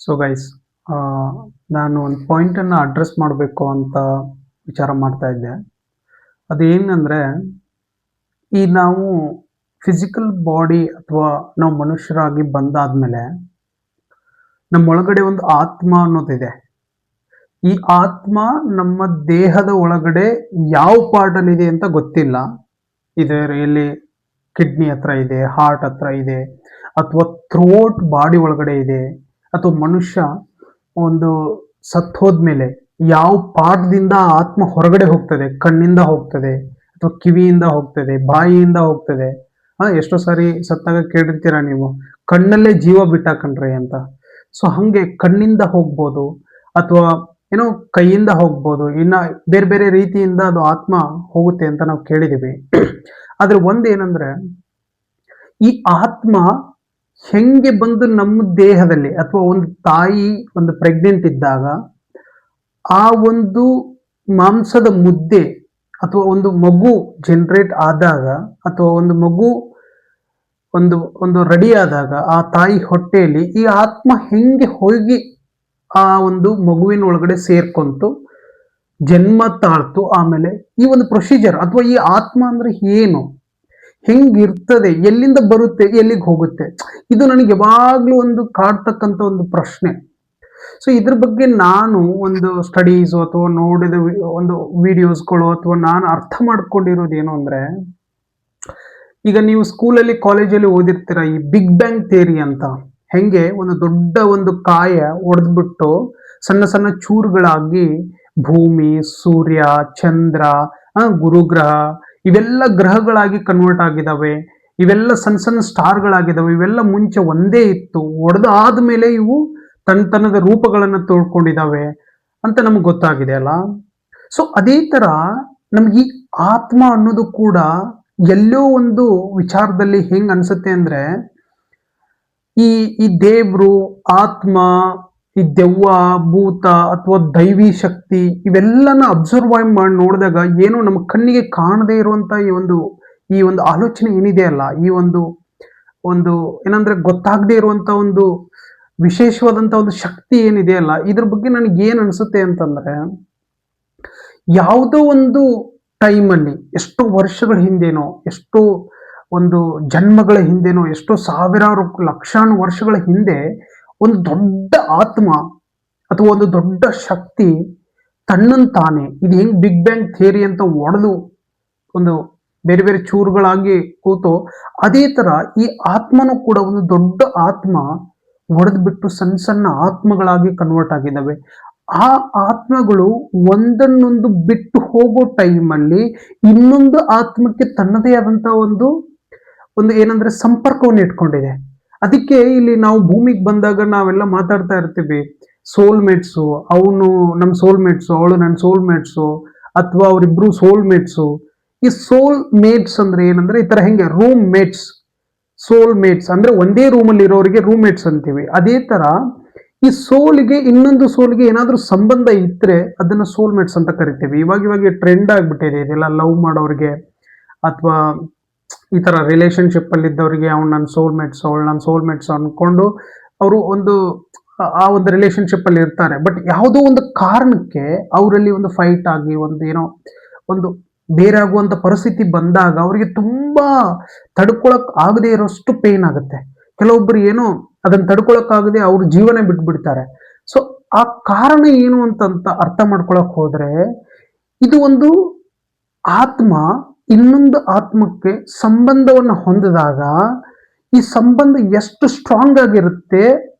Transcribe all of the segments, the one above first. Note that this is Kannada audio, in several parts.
ಸೊ ಗೈಸ್, ನಾನು ಒಂದು ಪಾಯಿಂಟನ್ನು ಅಡ್ರೆಸ್ ಮಾಡಬೇಕು ಅಂತ ವಿಚಾರ ಮಾಡ್ತಾ ಇದ್ದೆ. ಅದೇನಂದರೆ, ಈ ನಾವು ಫಿಸಿಕಲ್ ಬಾಡಿ ಅಥವಾ ನಾವು ಮನುಷ್ಯರಾಗಿ ಬಂದಾದ್ಮೇಲೆ ನಮ್ಮೊಳಗಡೆ ಒಂದು ಆತ್ಮ ಅನ್ನೋದಿದೆ. ಈ ಆತ್ಮ ನಮ್ಮ ದೇಹದ ಒಳಗಡೆ ಯಾವ ಪಾರ್ಟಲ್ಲಿದೆ ಅಂತ ಗೊತ್ತಿಲ್ಲ. ಇದು ಎಲ್ಲಿ ಕಿಡ್ನಿ ಹತ್ರ ಇದೆ, ಹಾರ್ಟ್ ಹತ್ರ ಇದೆ, ಅಥವಾ ಥ್ರೋಟ್ ಬಾಡಿ ಒಳಗಡೆ ಇದೆ, ಅಥವಾ ಮನುಷ್ಯ ಒಂದು ಸತ್ತು ಹೋದ್ಮೇಲೆ ಯಾವ ಪಾರ್ಟ್ದಿಂದ ಆತ್ಮ ಹೊರಗಡೆ ಹೋಗ್ತದೆ, ಕಣ್ಣಿಂದ ಹೋಗ್ತದೆ ಅಥವಾ ಕಿವಿಯಿಂದ ಹೋಗ್ತದೆ, ಬಾಯಿಯಿಂದ ಹೋಗ್ತದೆ. ಎಷ್ಟೋ ಸಾರಿ ಸತ್ತಾಗ ಕೇಳಿರ್ತೀರಾ ನೀವು, ಕಣ್ಣಲ್ಲೇ ಜೀವ ಬಿಟ್ಟಾಕಣ್ರಿ ಅಂತ. ಸೊ ಹಂಗೆ ಕಣ್ಣಿಂದ ಹೋಗ್ಬೋದು, ಅಥವಾ ಏನೋ ಕೈಯಿಂದ ಹೋಗ್ಬೋದು, ಇನ್ನ ಬೇರೆ ಬೇರೆ ರೀತಿಯಿಂದ ಅದು ಆತ್ಮ ಹೋಗುತ್ತೆ ಅಂತ ನಾವು ಕೇಳಿದೀವಿ. ಆದ್ರೆ ಒಂದೇನಂದ್ರೆ, ಈ ಆತ್ಮ ಹೆಂಗೆ ಬಂದು ನಮ್ಮ ದೇಹದಲ್ಲಿ, ಅಥವಾ ಒಂದು ತಾಯಿ ಒಂದು ಪ್ರೆಗ್ನೆಂಟ್ ಇದ್ದಾಗ ಆ ಒಂದು ಮಾಂಸದ ಮುದ್ದೆ ಅಥವಾ ಒಂದು ಮಗು ಜನರೇಟ್ ಆದಾಗ, ಅಥವಾ ಒಂದು ಮಗು ಒಂದು ಒಂದು ರೆಡಿ ಆದಾಗ ಆ ತಾಯಿ ಹೊಟ್ಟೆಯಲ್ಲಿ ಈ ಆತ್ಮ ಹೆಂಗೆ ಹೋಗಿ ಆ ಒಂದು ಮಗುವಿನ ಒಳಗಡೆ ಸೇರ್ಕೊಂತು ಜನ್ಮ ತಾಳ್ತು. ಆಮೇಲೆ ಈ ಒಂದು ಪ್ರೊಸೀಜರ್ ಅಥವಾ ಈ ಆತ್ಮ ಅಂದ್ರೆ ಏನು, ಹೆಂಗಿರ್ತದೆ, ಎಲ್ಲಿಂದ ಬರುತ್ತೆ, ಎಲ್ಲಿಗೆ ಹೋಗುತ್ತೆ, ಇದು ನನಗೆ ಯಾವಾಗ್ಲೂ ಒಂದು ಕಾಡ್ತಕ್ಕಂಥ ಒಂದು ಪ್ರಶ್ನೆ. ಸೊ ಇದ್ರ ಬಗ್ಗೆ ನಾನು ಒಂದು ಸ್ಟಡೀಸ್ ಅಥವಾ ನೋಡಿದ ಒಂದು ವಿಡಿಯೋಸ್ಗಳು ಅಥವಾ ನಾನು ಅರ್ಥ ಮಾಡ್ಕೊಂಡಿರೋದು ಏನು ಅಂದ್ರೆ, ಈಗ ನೀವು ಸ್ಕೂಲಲ್ಲಿ ಕಾಲೇಜಲ್ಲಿ ಓದಿರ್ತೀರ ಈ ಬಿಗ್ ಬ್ಯಾಂಗ್ ಥಿಯರಿ ಅಂತ. ಹೆಂಗೆ ಒಂದು ದೊಡ್ಡ ಒಂದು ಕಾಯ ಒಡೆದ್ಬಿಟ್ಟು ಸಣ್ಣ ಸಣ್ಣ ಚೂರುಗಳಾಗಿ ಭೂಮಿ, ಸೂರ್ಯ, ಚಂದ್ರ, ಗುರುಗ್ರಹ ಇವೆಲ್ಲ ಗ್ರಹಗಳಾಗಿ ಕನ್ವರ್ಟ್ ಆಗಿದಾವೆ. ಇವೆಲ್ಲ ಸಣ್ಣ ಸಣ್ಣ ಸ್ಟಾರ್ಗಳಾಗಿದ್ದಾವೆ. ಇವೆಲ್ಲ ಮುಂಚೆ ಒಂದೇ ಇತ್ತು, ಒಡೆದಾದ್ಮೇಲೆ ಇವು ತನ್ನದ ರೂಪಗಳನ್ನು ತೋಳ್ಕೊಂಡಿದ್ದಾವೆ ಅಂತ ನಮ್ಗೆ ಗೊತ್ತಾಗಿದೆ ಅಲ್ಲ. ಸೊ ಅದೇ ತರ ನಮ್ಗೆ ಈ ಆತ್ಮ ಅನ್ನೋದು ಕೂಡ ಎಲ್ಲೋ ಒಂದು ವಿಚಾರದಲ್ಲಿ ಹೆಂಗ್ ಅನ್ಸುತ್ತೆ ಅಂದ್ರೆ, ಈ ಈ ದೇವ್ರು, ಆತ್ಮ, ಈ ದೆವ್ವ, ಭೂತ ಅಥವಾ ದೈವಿ ಶಕ್ತಿ ಇವೆಲ್ಲನ ಅಬ್ಸರ್ವ್ ಮಾಡಿ ನೋಡಿದಾಗ ಏನೋ ನಮ್ಮ ಕಣ್ಣಿಗೆ ಕಾಣದೇ ಇರುವಂತ ಈ ಒಂದು ಆಲೋಚನೆ ಏನಿದೆ ಅಲ್ಲ, ಈ ಒಂದು ಒಂದು ಏನಂದ್ರೆ ಗೊತ್ತಾಗದೇ ಇರುವಂತ ಒಂದು ವಿಶೇಷವಾದಂತ ಒಂದು ಶಕ್ತಿ ಏನಿದೆ ಅಲ್ಲ, ಇದ್ರ ಬಗ್ಗೆ ನನಗೆ ಏನ್ ಅನ್ಸುತ್ತೆ ಅಂತಂದ್ರೆ, ಯಾವುದೋ ಒಂದು ಟೈಮಲ್ಲಿ ಎಷ್ಟೋ ವರ್ಷಗಳ ಹಿಂದೆನೋ, ಎಷ್ಟೋ ಒಂದು ಜನ್ಮಗಳ ಹಿಂದೆನೋ, ಎಷ್ಟೋ ಸಾವಿರಾರು ಲಕ್ಷಾನು ವರ್ಷಗಳ ಹಿಂದೆ ಒಂದು ದೊಡ್ಡ ಆತ್ಮ ಅಥವಾ ಒಂದು ದೊಡ್ಡ ಶಕ್ತಿ ತನ್ನಂತಾನೆ ಇದು ಹೆಂಗ್ ಬಿಗ್ ಬ್ಯಾಂಗ್ ಥಿಯರಿ ಅಂತ ಒಡೆದು ಒಂದು ಬೇರೆ ಬೇರೆ ಚೂರುಗಳಾಗಿ ಕೂತು, ಅದೇ ತರ ಈ ಆತ್ಮನೂ ಕೂಡ ಒಂದು ದೊಡ್ಡ ಆತ್ಮ ಒಡೆದು ಬಿಟ್ಟು ಸಣ್ಣ ಸಣ್ಣ ಆತ್ಮಗಳಾಗಿ ಕನ್ವರ್ಟ್ ಆಗಿದ್ದಾವೆ. ಆ ಆತ್ಮಗಳು ಒಂದನ್ನೊಂದು ಬಿಟ್ಟು ಹೋಗೋ ಟೈಮಲ್ಲಿ ಇನ್ನೊಂದು ಆತ್ಮಕ್ಕೆ ತನ್ನದೇ ಆದಂತ ಒಂದು ಒಂದು ಏನಂದ್ರೆ ಸಂಪರ್ಕವನ್ನು ಇಟ್ಕೊಂಡಿದೆ. ಅದಕ್ಕೆ ಇಲ್ಲಿ ನಾವು ಭೂಮಿಗೆ ಬಂದಾಗ ನಾವೆಲ್ಲ ಮಾತಾಡ್ತಾ ಇರ್ತೀವಿ, ಸೋಲ್ಮೇಟ್ಸು, ಅವನು ನಮ್ಮ ಸೋಲ್ಮೇಟ್ಸು, ಅವಳು ನನ್ನ ಸೋಲ್ಮೇಟ್ಸು, ಅಥವಾ ಅವರಿಬ್ರು ಸೋಲ್ಮೇಟ್ಸು. ಈ ಸೋಲ್ ಮೇಟ್ಸ್ ಅಂದ್ರೆ ಏನಂದ್ರೆ, ಈ ತರ ಹೆಂಗೆ ರೂಮ್ ಮೇಟ್ಸ್, ಸೋಲ್ ಮೇಟ್ಸ್ ಅಂದ್ರೆ ಒಂದೇ ರೂಮಲ್ಲಿ ಇರೋರಿಗೆ ರೂಮ್ ಮೇಟ್ಸ್ ಅಂತೀವಿ. ಅದೇ ತರ ಈ ಸೋಲ್ಗೆ ಇನ್ನೊಂದು ಸೋಲ್ಗೆ ಏನಾದ್ರೂ ಸಂಬಂಧ ಇದ್ರೆ ಅದನ್ನ ಸೋಲ್ ಮೇಟ್ಸ್ ಅಂತ ಕರಿತೀವಿ. ಇವಾಗ ಟ್ರೆಂಡ್ ಆಗ್ಬಿಟ್ಟಿದೆ ಇದೆಲ್ಲ, ಲವ್ ಮಾಡೋರಿಗೆ ಅಥವಾ ಈ ತರ ರಿಲೇಶನ್ಶಿಪ್ ಅಲ್ಲಿ ಇದ್ದವರಿಗೆ ಅವ್ನು ನನ್ನ ಸೋಲ್ಮೇಟ್ಸ್, ಅವಳು ನನ್ನ ಸೋಲ್ಮೇಟ್ಸ್ ಅನ್ಕೊಂಡು ಅವರು ಒಂದು ಆ ಒಂದು ರಿಲೇಶನ್ಶಿಪ್ ಅಲ್ಲಿ ಇರ್ತಾರೆ. ಬಟ್ ಯಾವುದೋ ಒಂದು ಕಾರಣಕ್ಕೆ ಅವರಲ್ಲಿ ಒಂದು ಫೈಟ್ ಆಗಿ ಒಂದು ಏನೋ ಒಂದು ಬೇರೆ ಆಗುವಂತ ಪರಿಸ್ಥಿತಿ ಬಂದಾಗ ಅವರಿಗೆ ತುಂಬಾ ತಡ್ಕೊಳಕ್ ಆಗದೆ ಇರೋಷ್ಟು ಪೇನ್ ಆಗುತ್ತೆ. ಕೆಲವೊಬ್ರು ಏನೋ ಅದನ್ನ ತಡ್ಕೊಳಕ್ ಆಗದೆ ಅವ್ರ ಜೀವನ ಬಿಟ್ಬಿಡ್ತಾರೆ. ಸೊ ಆ ಕಾರಣ ಏನು ಅಂತ ಅರ್ಥ ಮಾಡ್ಕೊಳಕ್ ಹೋದ್ರೆ, ಇದು ಒಂದು ಆತ್ಮ ಇನ್ನೊಂದು ಆತ್ಮಕ್ಕೆ ಸಂಬಂಧವನ್ನು ಹೊಂದಿದಾಗ ಈ ಸಂಬಂಧ ಎಷ್ಟು ಸ್ಟ್ರಾಂಗ್ ಆಗಿರುತ್ತೆ,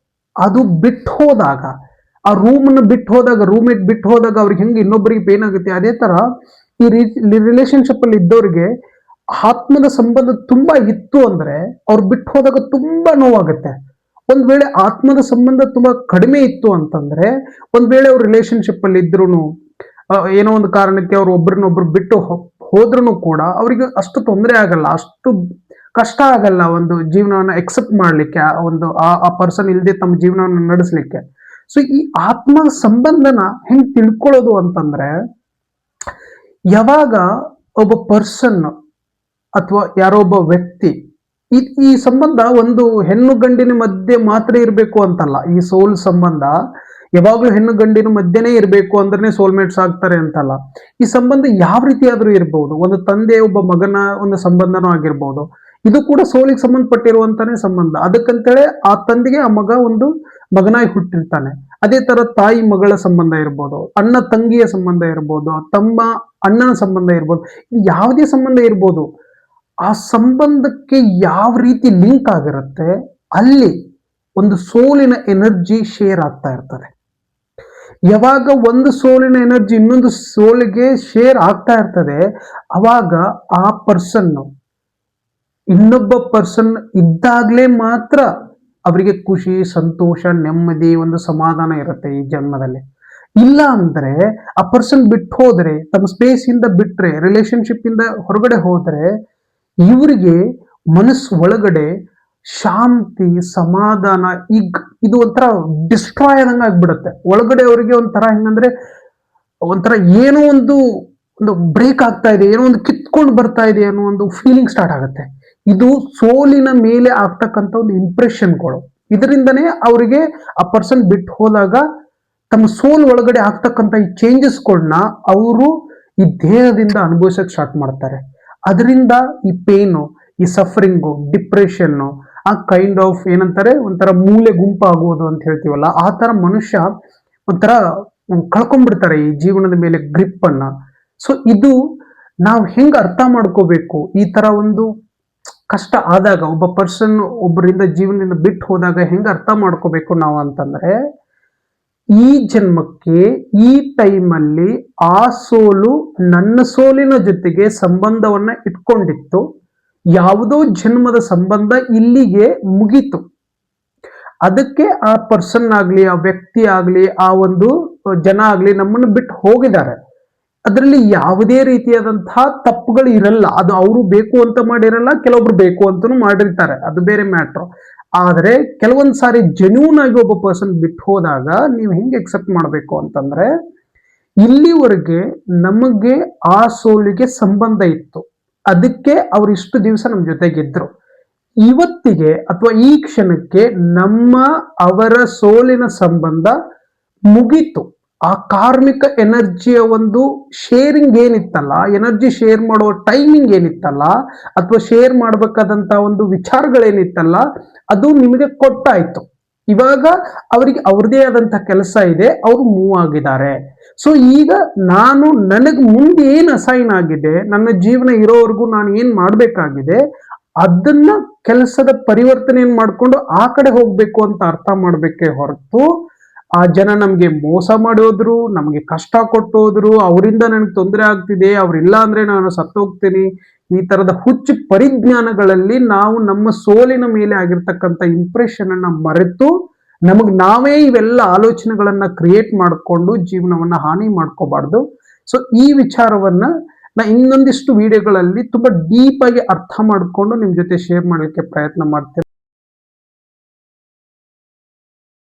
ಅದು ಬಿಟ್ಟು ಹೋದಾಗ, ಆ ರೂಮನ್ನು ಬಿಟ್ಟು ಹೋದಾಗ, ರೂಮೇಟ್ ಬಿಟ್ಟು ಹೋದಾಗ ಅವ್ರಿಗೆ ಹೆಂಗೆ ಇನ್ನೊಬ್ಬರಿಗೆ ಪೇನ್ ಆಗುತ್ತೆ, ಅದೇ ತರ ಈ ರಿಲೇಶನ್ಶಿಪ್ ಅಲ್ಲಿ ಇದ್ದವ್ರಿಗೆ ಆತ್ಮದ ಸಂಬಂಧ ತುಂಬಾ ಇತ್ತು ಅಂದ್ರೆ ಅವ್ರು ಬಿಟ್ಟು ಹೋದಾಗ ತುಂಬಾ ನೋವಾಗುತ್ತೆ. ಒಂದ್ ವೇಳೆ ಆತ್ಮದ ಸಂಬಂಧ ತುಂಬಾ ಕಡಿಮೆ ಇತ್ತು ಅಂತಂದ್ರೆ, ಒಂದ್ ವೇಳೆ ಅವ್ರು ರಿಲೇಶನ್ಶಿಪ್ ಅಲ್ಲಿ ಇದ್ರು ಏನೋ ಒಂದು ಕಾರಣಕ್ಕೆ ಅವ್ರು ಒಬ್ರನ್ನೊಬ್ರು ಬಿಟ್ಟು ಹೋದ್ರೂ ಕೂಡ ಅವರಿಗೆ ಅಷ್ಟು ತೊಂದರೆ ಆಗಲ್ಲ, ಅಷ್ಟು ಕಷ್ಟ ಆಗಲ್ಲ ಒಂದು ಜೀವನವನ್ನ ಎಕ್ಸೆಪ್ಟ್ ಮಾಡ್ಲಿಕ್ಕೆ, ಒಂದು ಆ ಪರ್ಸನ್ ಇಲ್ಲದೆ ತಮ್ಮ ಜೀವನವನ್ನು ನಡೆಸಲಿಕ್ಕೆ. ಸೊ ಈ ಆತ್ಮದ ಸಂಬಂಧನ ಹೆಂಗ್ ತಿಳ್ಕೊಳ್ಳೋದು ಅಂತಂದ್ರೆ, ಯಾವಾಗ ಒಬ್ಬ ಪರ್ಸನ್ ಅಥವಾ ಯಾರೋ ಒಬ್ಬ ವ್ಯಕ್ತಿ ಈ ಸಂಬಂಧ ಒಂದು ಹೆಣ್ಣು ಗಂಡಿನ ಮಧ್ಯೆ ಮಾತ್ರ ಇರಬೇಕು ಅಂತಲ್ಲ. ಈ ಸೋಲ್ ಸಂಬಂಧ ಯಾವಾಗ್ಲೂ ಹೆಣ್ಣು ಗಂಡಿನ ಮಧ್ಯೆನೇ ಇರಬೇಕು ಅಂದ್ರೆ ಸೋಲ್ಮೇಟ್ಸ್ ಆಗ್ತಾರೆ ಅಂತಲ್ಲ. ಈ ಸಂಬಂಧ ಯಾವ ರೀತಿಯಾದ್ರೂ ಇರ್ಬಹುದು. ಒಂದು ತಂದೆ ಒಬ್ಬ ಮಗನ ಒಂದು ಸಂಬಂಧನೂ ಆಗಿರ್ಬಹುದು. ಇದು ಕೂಡ ಸೋಲಿಗೆ ಸಂಬಂಧಪಟ್ಟಿರುವಂತಾನೆ ಸಂಬಂಧ. ಅದಕ್ಕಂತೇಳಿ ಆ ತಂದೆಗೆ ಆ ಮಗ ಒಂದು ಮಗನಾಗಿ ಹುಟ್ಟಿರ್ತಾನೆ. ಅದೇ ತರ ತಾಯಿ ಮಗಳ ಸಂಬಂಧ ಇರ್ಬೋದು, ಅಣ್ಣ ತಂಗಿಯ ಸಂಬಂಧ ಇರ್ಬೋದು, ತಮ್ಮ ಅಣ್ಣನ ಸಂಬಂಧ ಇರ್ಬೋದು, ಯಾವುದೇ ಸಂಬಂಧ ಇರ್ಬೋದು. ಆ ಸಂಬಂಧಕ್ಕೆ ಯಾವ ರೀತಿ ಲಿಂಕ್ ಆಗಿರುತ್ತೆ, ಅಲ್ಲಿ ಒಂದು ಸೋಲಿನ ಎನರ್ಜಿ ಶೇರ್ ಆಗ್ತಾ ಇರ್ತದೆ. ಯಾವಾಗ ಒಂದು ಸೋಲಿನ ಎನರ್ಜಿ ಇನ್ನೊಂದು ಸೋಲಿಗೆ ಶೇರ್ ಆಗ್ತಾ ಇರ್ತದೆ, ಅವಾಗ ಆ ಪರ್ಸನ್ ಇನ್ನೊಬ್ಬ ಪರ್ಸನ್ ಇದ್ದಾಗ್ಲೇ ಮಾತ್ರ ಅವರಿಗೆ ಖುಷಿ, ಸಂತೋಷ, ನೆಮ್ಮದಿ, ಒಂದು ಸಮಾಧಾನ ಇರುತ್ತೆ ಈ ಜನ್ಮದಲ್ಲಿ. ಇಲ್ಲ ಅಂದ್ರೆ ಆ ಪರ್ಸನ್ ಬಿಟ್ಟು ಹೋದ್ರೆ, ತಮ್ಮ ಸ್ಪೇಸ್ ಇಂದ ಬಿಟ್ರೆ, ರಿಲೇಶನ್ಶಿಪ್ ಇಂದ ಹೊರಗಡೆ ಹೋದ್ರೆ, ಇವರಿಗೆ ಮನಸ್ಸು ಒಳಗಡೆ ಶಾಂತಿ, ಸಮಾಧಾನ, ಈಗ ಇದು ಒಂಥರ ಡಿಸ್ಟ್ರಾಯ್ ಆದಂಗ ಆಗ್ಬಿಡುತ್ತೆ. ಒಳಗಡೆ ಅವರಿಗೆ ಒಂಥರ ಹೆಂಗಂದ್ರೆ ಒಂಥರ ಏನೋ ಒಂದು ಬ್ರೇಕ್ ಆಗ್ತಾ ಇದೆ, ಏನೋ ಒಂದು ಕಿತ್ಕೊಂಡು ಬರ್ತಾ ಇದೆ ಅನ್ನೋ ಒಂದು ಫೀಲಿಂಗ್ ಸ್ಟಾರ್ಟ್ ಆಗುತ್ತೆ. ಇದು ಸೋಲಿನ ಮೇಲೆ ಆಗ್ತಕ್ಕಂಥ ಒಂದು ಇಂಪ್ರೆಷನ್ಗಳು. ಇದರಿಂದನೇ ಅವರಿಗೆ ಆ ಪರ್ಸನ್ ಬಿಟ್ಟು ಹೋದಾಗ ತಮ್ಮ ಸೋಲ್ ಒಳಗಡೆ ಆಗ್ತಕ್ಕಂಥ ಈ ಚೇಂಜಸ್ಗಳನ್ನ ಅವರು ಈ ದೇಹದಿಂದ ಅನುಭವಿಸಕ್ ಸ್ಟಾರ್ಟ್ ಮಾಡ್ತಾರೆ. ಅದರಿಂದ ಈ ಪೇನು, ಈ ಸಫರಿಂಗು, ಡಿಪ್ರೆಷನ್ನು, ಆ ಕೈಂಡ್ ಆಫ್ ಏನಂತಾರೆ ಒಂಥರ ಮೂಲೆ ಗುಂಪು ಆಗುವುದು ಅಂತ ಹೇಳ್ತೀವಲ್ಲ, ಆ ತರ ಮನುಷ್ಯ ಒಂಥರ ಕಳ್ಕೊಂಡ್ಬಿಡ್ತಾರೆ ಈ ಜೀವನದ ಮೇಲೆ ಗ್ರಿಪ್ ಅನ್ನ. ಸೊ ಇದು ನಾವು ಹೆಂಗ್ ಅರ್ಥ ಮಾಡ್ಕೋಬೇಕು, ಈ ತರ ಒಂದು ಕಷ್ಟ ಆದಾಗ ಒಬ್ಬ ಪರ್ಸನ್ ಒಬ್ಬರಿಂದ ಜೀವನದಿಂದ ಬಿಟ್ಟು ಹೋದಾಗ ಹೆಂಗ್ ಅರ್ಥ ಮಾಡ್ಕೋಬೇಕು ನಾವು ಅಂತಂದ್ರೆ, ಈ ಜನ್ಮಕ್ಕೆ ಈ ಟೈಮಲ್ಲಿ ಆ ಸೋಲು ನನ್ನ ಸೋಲಿನ ಜೊತೆಗೆ ಸಂಬಂಧವನ್ನ ಇಟ್ಕೊಂಡಿತ್ತು. ಯಾವುದೋ ಜನ್ಮದ ಸಂಬಂಧ ಇಲ್ಲಿಗೆ ಮುಗೀತು. ಅದಕ್ಕೆ ಆ ಪರ್ಸನ್ ಆಗ್ಲಿ, ಆ ವ್ಯಕ್ತಿ ಆಗ್ಲಿ, ಆ ಒಂದು ಜನ ಆಗ್ಲಿ ನಮ್ಮನ್ನು ಬಿಟ್ಟು ಹೋಗಿದ್ದಾರೆ. ಅದರಲ್ಲಿ ಯಾವುದೇ ರೀತಿಯಾದಂತಹ ತಪ್ಪುಗಳು ಇರಲ್ಲ. ಅದು ಅವರು ಬೇಕು ಅಂತ ಮಾಡಿರಲ್ಲ, ಕೆಲವೊಬ್ರು ಬೇಕು ಅಂತಾನು ಮಾಡಿರ್ತಾರೆ, ಅದು ಬೇರೆ ಮ್ಯಾಟ್ರು. ಆದರೆ ಕೆಲವೊಂದು ಸಾರಿ ಜೆನ್ಯೂನ್ ಆಗಿ ಒಬ್ಬ ಪರ್ಸನ್ ಬಿಟ್ಟು ಹೋದಾಗ ನೀವು ಹೆಂಗೆ ಎಕ್ಸೆಪ್ಟ್ ಮಾಡಬೇಕು ಅಂತಂದ್ರೆ, ಇಲ್ಲಿವರೆಗೆ ನಮಗೆ ಆ ಸೋಲಿಗೆ ಸಂಬಂಧ ಇತ್ತು, ಅದಕ್ಕೆ ಅವ್ರು ಇಷ್ಟು ದಿವಸ ನಮ್ಮ ಜೊತೆಗಿದ್ರು. ಇವತ್ತಿಗೆ ಅಥವಾ ಈ ಕ್ಷಣಕ್ಕೆ ನಮ್ಮ ಅವರ ಸೋಲಿನ ಸಂಬಂಧ ಮುಗೀತು. ಆ ಕಾರ್ಮಿಕ ಎನರ್ಜಿಯ ಒಂದು ಶೇರಿಂಗ್ ಏನಿತ್ತಲ್ಲ, ಎನರ್ಜಿ ಶೇರ್ ಮಾಡುವ ಟೈಮಿಂಗ್ ಏನಿತ್ತಲ್ಲ, ಅಥವಾ ಶೇರ್ ಮಾಡಬೇಕಾದಂತ ಒಂದು ವಿಚಾರಗಳೇನಿತ್ತಲ್ಲ, ಅದು ನಿಮಗೆ ಕೊಟ್ಟಾಯ್ತು. ಇವಾಗ ಅವರಿಗೆ ಅವ್ರದೇ ಆದಂತ ಕೆಲಸ ಇದೆ, ಅವರು ಮೂವ್ ಆಗಿದ್ದಾರೆ. ಸೊ ಈಗ ನಾನು ನನಗೆ ಮುಂದೆ ಏನ್ ಅಸೈನ್ ಆಗಿದೆ, ನನ್ನ ಜೀವನ ಇರೋವರೆಗೂ ನಾನು ಏನ್ ಮಾಡ್ಬೇಕಾಗಿದೆ, ಅದನ್ನ ಕೆಲಸದ ಪರಿವರ್ತನೆಯನ್ನು ಮಾಡ್ಕೊಂಡು ಆ ಕಡೆ ಹೋಗ್ಬೇಕು ಅಂತ ಅರ್ಥ ಮಾಡ್ಬೇಕೇ ಹೊರತು, ಆ ಜನ ನಮ್ಗೆ ಮೋಸ ಮಾಡೋದ್ರು, ನಮ್ಗೆ ಕಷ್ಟ ಕೊಟ್ಟೋದ್ರು, ಅವರಿಂದ ನನಗೆ ತೊಂದರೆ ಆಗ್ತಿದೆ, ಅವ್ರಿಲ್ಲ ಅಂದ್ರೆ ನಾನು ಸತ್ತೋಗ್ತೀನಿ, ಈ ತರದ ಹುಚ್ಚು ಪರಿಜ್ಞಾನಗಳಲ್ಲಿ ನಾವು ನಮ್ಮ ಸೋಲಿನ ಮೇಲೆ ಆಗಿರ್ತಕ್ಕಂಥ ಇಂಪ್ರೆಷನ್ ಅನ್ನ ಮರೆತು ನಮಗ್ ನಾವೇ ಇವೆಲ್ಲ ಆಲೋಚನೆಗಳನ್ನ ಕ್ರಿಯೇಟ್ ಮಾಡಿಕೊಂಡು ಜೀವನವನ್ನ ಹಾನಿ ಮಾಡ್ಕೋಬಾರ್ದು. ಸೊ ಈ ವಿಚಾರವನ್ನ ನಾ ಇನ್ನೊಂದಿಷ್ಟು ವಿಡಿಯೋಗಳಲ್ಲಿ ತುಂಬಾ ಡೀಪ್ ಆಗಿ ಅರ್ಥ ಮಾಡ್ಕೊಂಡು ನಿಮ್ ಜೊತೆ ಶೇರ್ ಮಾಡ್ಲಿಕ್ಕೆ ಪ್ರಯತ್ನ ಮಾಡ್ತೇನೆ.